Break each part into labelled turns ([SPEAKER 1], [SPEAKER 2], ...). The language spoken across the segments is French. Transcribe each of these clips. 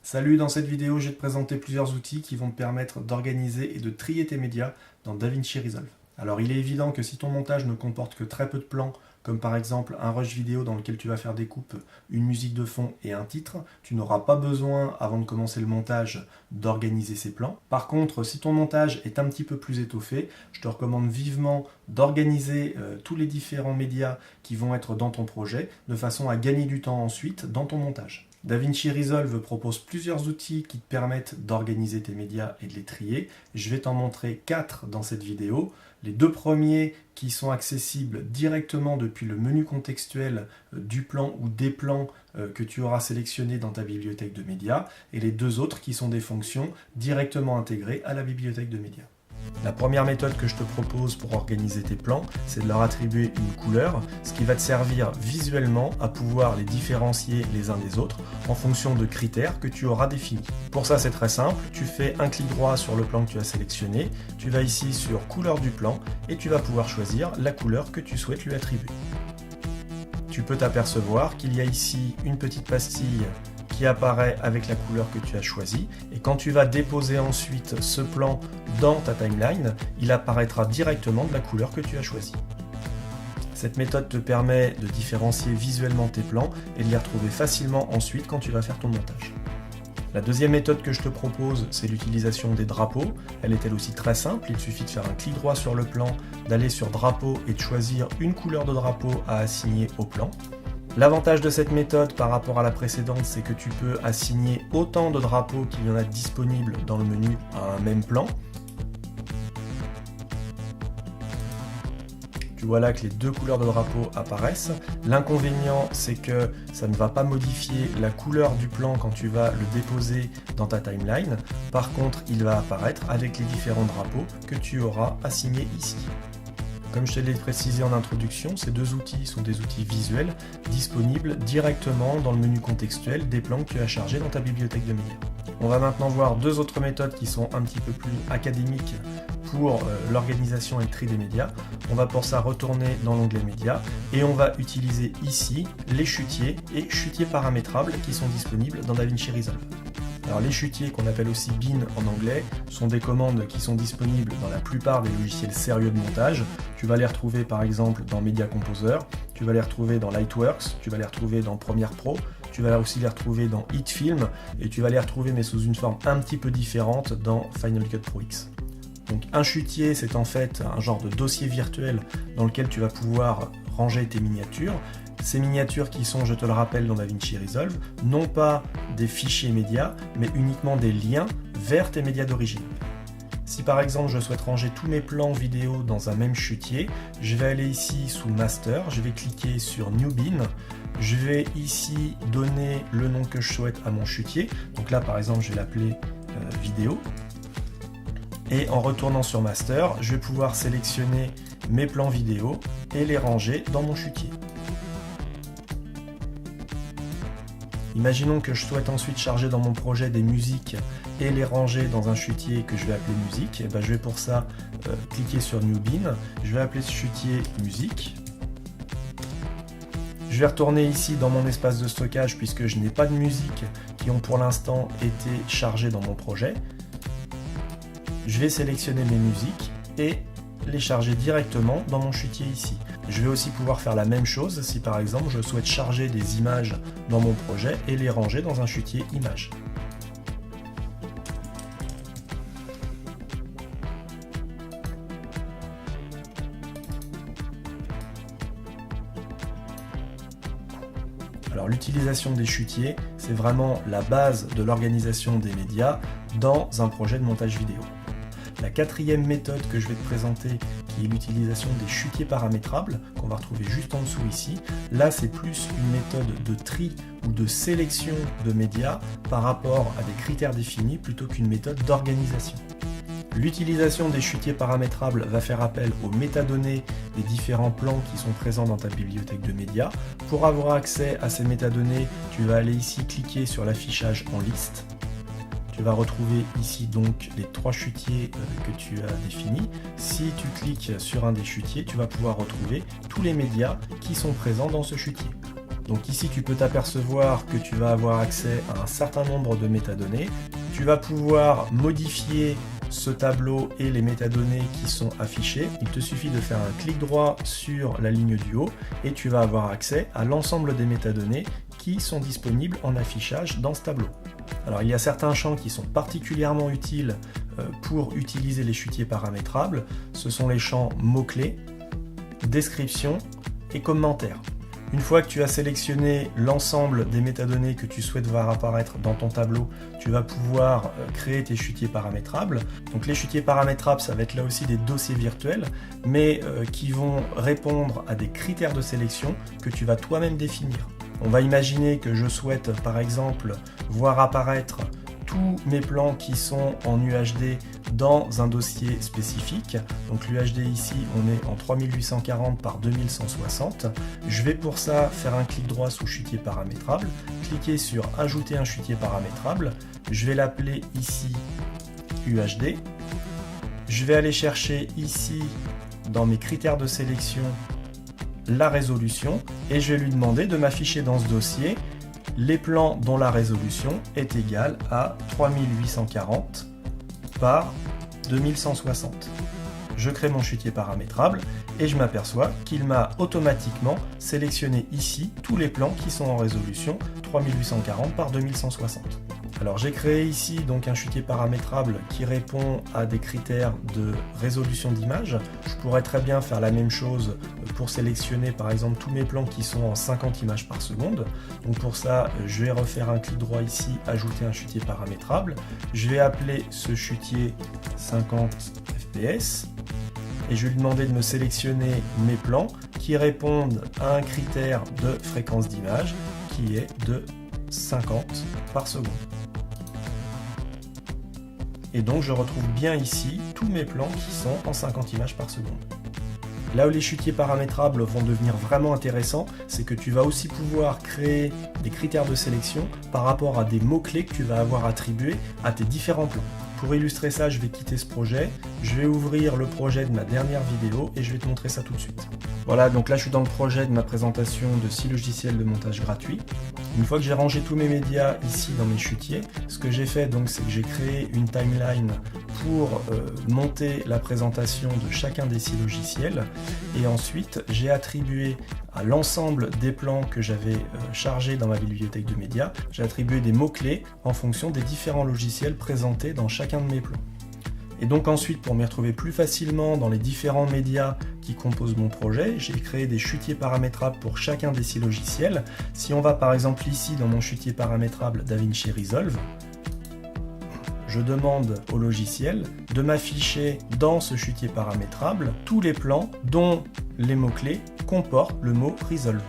[SPEAKER 1] Salut, dans cette vidéo, je vais te présenter plusieurs outils qui vont te permettre d'organiser et de trier tes médias dans DaVinci Resolve. Alors il est évident que si ton montage ne comporte que très peu de plans, comme par exemple un rush vidéo dans lequel tu vas faire des coupes, une musique de fond et un titre, tu n'auras pas besoin, avant de commencer le montage, d'organiser ces plans. Par contre, si ton montage est un petit peu plus étoffé, je te recommande vivement d'organiser tous les différents médias qui vont être dans ton projet, de façon à gagner du temps ensuite dans ton montage. DaVinci Resolve propose plusieurs outils qui te permettent d'organiser tes médias et de les trier. Je vais t'en montrer 4 dans cette vidéo. Les deux premiers qui sont accessibles directement depuis le menu contextuel du plan ou des plans que tu auras sélectionnés dans ta bibliothèque de médias, et les deux autres qui sont des fonctions directement intégrées à la bibliothèque de médias. La première méthode que je te propose pour organiser tes plans, c'est de leur attribuer une couleur, ce qui va te servir visuellement à pouvoir les différencier les uns des autres en fonction de critères que tu auras définis. Pour ça, c'est très simple, tu fais un clic droit sur le plan que tu as sélectionné, tu vas ici sur couleur du plan et tu vas pouvoir choisir la couleur que tu souhaites lui attribuer. Tu peux t'apercevoir qu'il y a ici une petite pastille qui apparaît avec la couleur que tu as choisie, et quand tu vas déposer ensuite ce plan dans ta timeline, il apparaîtra directement de la couleur que tu as choisie. Cette méthode te permet de différencier visuellement tes plans et de les retrouver facilement ensuite quand tu vas faire ton montage. La deuxième méthode que je te propose, c'est l'utilisation des drapeaux. Elle est elle aussi très simple, il suffit de faire un clic droit sur le plan, d'aller sur drapeau et de choisir une couleur de drapeau à assigner au plan. L'avantage de cette méthode par rapport à la précédente, c'est que tu peux assigner autant de drapeaux qu'il y en a disponibles dans le menu à un même plan. Tu vois là que les deux couleurs de drapeau apparaissent. L'inconvénient, c'est que ça ne va pas modifier la couleur du plan quand tu vas le déposer dans ta timeline. Par contre, il va apparaître avec les différents drapeaux que tu auras assignés ici. Comme je te l'ai précisé en introduction, ces deux outils sont des outils visuels disponibles directement dans le menu contextuel des plans que tu as chargés dans ta bibliothèque de médias. On va maintenant voir deux autres méthodes qui sont un petit peu plus académiques pour l'organisation et le tri des médias. On va pour ça retourner dans l'onglet médias et on va utiliser ici les chutiers et chutiers paramétrables qui sont disponibles dans DaVinci Resolve. Alors les chutiers, qu'on appelle aussi bin en anglais, sont des commandes qui sont disponibles dans la plupart des logiciels sérieux de montage. Tu vas les retrouver par exemple dans Media Composer, tu vas les retrouver dans Lightworks, tu vas les retrouver dans Premiere Pro, tu vas aussi les retrouver dans HitFilm, et tu vas les retrouver mais sous une forme un petit peu différente dans Final Cut Pro X. Donc un chutier, c'est en fait un genre de dossier virtuel dans lequel tu vas pouvoir ranger tes miniatures. Ces miniatures qui sont, je te le rappelle, dans DaVinci Resolve, non pas des fichiers médias, mais uniquement des liens vers tes médias d'origine. Si par exemple je souhaite ranger tous mes plans vidéo dans un même chutier, je vais aller ici sous Master, je vais cliquer sur New Bin, je vais ici donner le nom que je souhaite à mon chutier, donc là par exemple je vais l'appeler vidéo, et en retournant sur Master, je vais pouvoir sélectionner mes plans vidéo et les ranger dans mon chutier. Imaginons que je souhaite ensuite charger dans mon projet des musiques et les ranger dans un chutier que je vais appeler musique. Et je vais pour ça cliquer sur New Bin, je vais appeler ce chutier musique. Je vais retourner ici dans mon espace de stockage puisque je n'ai pas de musique qui ont pour l'instant été chargées dans mon projet. Je vais sélectionner mes musiques et les charger directement dans mon chutier ici. Je vais aussi pouvoir faire la même chose si par exemple je souhaite charger des images dans mon projet et les ranger dans un chutier images. Alors l'utilisation des chutiers, c'est vraiment la base de l'organisation des médias dans un projet de montage vidéo. La quatrième méthode que je vais te présenter, qui est l'utilisation des chutiers paramétrables, qu'on va retrouver juste en dessous ici. Là, c'est plus une méthode de tri ou de sélection de médias par rapport à des critères définis plutôt qu'une méthode d'organisation. L'utilisation des chutiers paramétrables va faire appel aux métadonnées des différents plans qui sont présents dans ta bibliothèque de médias. Pour avoir accès à ces métadonnées, tu vas aller ici cliquer sur l'affichage en liste. Tu vas retrouver ici donc les trois chutiers que tu as définis. Si tu cliques sur un des chutiers, tu vas pouvoir retrouver tous les médias qui sont présents dans ce chutier. Donc ici, tu peux t'apercevoir que tu vas avoir accès à un certain nombre de métadonnées. Tu vas pouvoir modifier ce tableau et les métadonnées qui sont affichées. Il te suffit de faire un clic droit sur la ligne du haut et tu vas avoir accès à l'ensemble des métadonnées qui sont disponibles en affichage dans ce tableau. Alors il y a certains champs qui sont particulièrement utiles pour utiliser les chutiers paramétrables. Ce sont les champs mots-clés, description et commentaires. Une fois que tu as sélectionné l'ensemble des métadonnées que tu souhaites voir apparaître dans ton tableau, tu vas pouvoir créer tes chutiers paramétrables. Donc les chutiers paramétrables, ça va être là aussi des dossiers virtuels, mais qui vont répondre à des critères de sélection que tu vas toi-même définir. On va imaginer que je souhaite par exemple voir apparaître tous mes plans qui sont en UHD dans un dossier spécifique. Donc l'UHD ici, on est en 3840 par 2160. Je vais pour ça faire un clic droit sous chutier paramétrable, cliquer sur ajouter un chutier paramétrable. Je vais l'appeler ici UHD. Je vais aller chercher ici dans mes critères de sélection la résolution et je vais lui demander de m'afficher dans ce dossier les plans dont la résolution est égale à 3840 par 2160. Je crée mon chutier paramétrable et je m'aperçois qu'il m'a automatiquement sélectionné ici tous les plans qui sont en résolution 3840 par 2160. Alors j'ai créé ici donc un chutier paramétrable qui répond à des critères de résolution d'image. Je pourrais très bien faire la même chose pour sélectionner par exemple tous mes plans qui sont en 50 images par seconde. Donc pour ça, je vais refaire un clic droit ici, ajouter un chutier paramétrable. Je vais appeler ce chutier 50 fps et je vais lui demander de me sélectionner mes plans qui répondent à un critère de fréquence d'image qui est de 50 par seconde. Et donc je retrouve bien ici tous mes plans qui sont en 50 images par seconde. Là où les chutiers paramétrables vont devenir vraiment intéressants, c'est que tu vas aussi pouvoir créer des critères de sélection par rapport à des mots-clés que tu vas avoir attribués à tes différents plans. Pour illustrer ça, je vais quitter ce projet, je vais ouvrir le projet de ma dernière vidéo et je vais te montrer ça tout de suite. Voilà, donc là je suis dans le projet de ma présentation de 6 logiciels de montage gratuits. Une fois que j'ai rangé tous mes médias ici dans mes chutiers, ce que j'ai fait donc c'est que j'ai créé une timeline pour monter la présentation de chacun des 6 logiciels et ensuite j'ai attribué à l'ensemble des plans que j'avais chargés dans ma bibliothèque de médias, j'ai attribué des mots-clés en fonction des différents logiciels présentés dans chacun de mes plans. Et donc ensuite, pour m'y retrouver plus facilement dans les différents médias qui composent mon projet, j'ai créé des chutiers paramétrables pour chacun des 6 logiciels. Si on va par exemple ici dans mon chutier paramétrable DaVinci Resolve, je demande au logiciel de m'afficher dans ce chutier paramétrable tous les plans dont les mots-clés comportent le mot Resolve.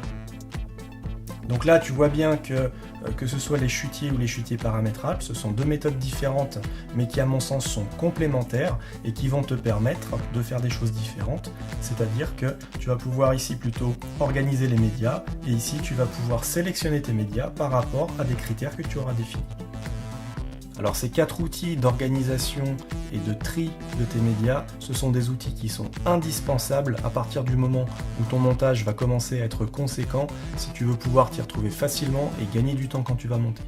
[SPEAKER 1] Donc là, tu vois bien que ce soit les chutiers ou les chutiers paramétrables, ce sont deux méthodes différentes, mais qui à mon sens sont complémentaires et qui vont te permettre de faire des choses différentes. C'est-à-dire que tu vas pouvoir ici plutôt organiser les médias et ici tu vas pouvoir sélectionner tes médias par rapport à des critères que tu auras définis. Alors ces 4 outils d'organisation et de tri de tes médias, ce sont des outils qui sont indispensables à partir du moment où ton montage va commencer à être conséquent si tu veux pouvoir t'y retrouver facilement et gagner du temps quand tu vas monter.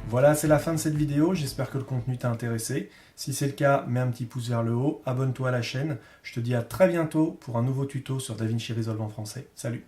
[SPEAKER 1] Voilà, c'est la fin de cette vidéo, j'espère que le contenu t'a intéressé. Si c'est le cas, mets un petit pouce vers le haut, abonne-toi à la chaîne. Je te dis à très bientôt pour un nouveau tuto sur DaVinci Resolve en français. Salut!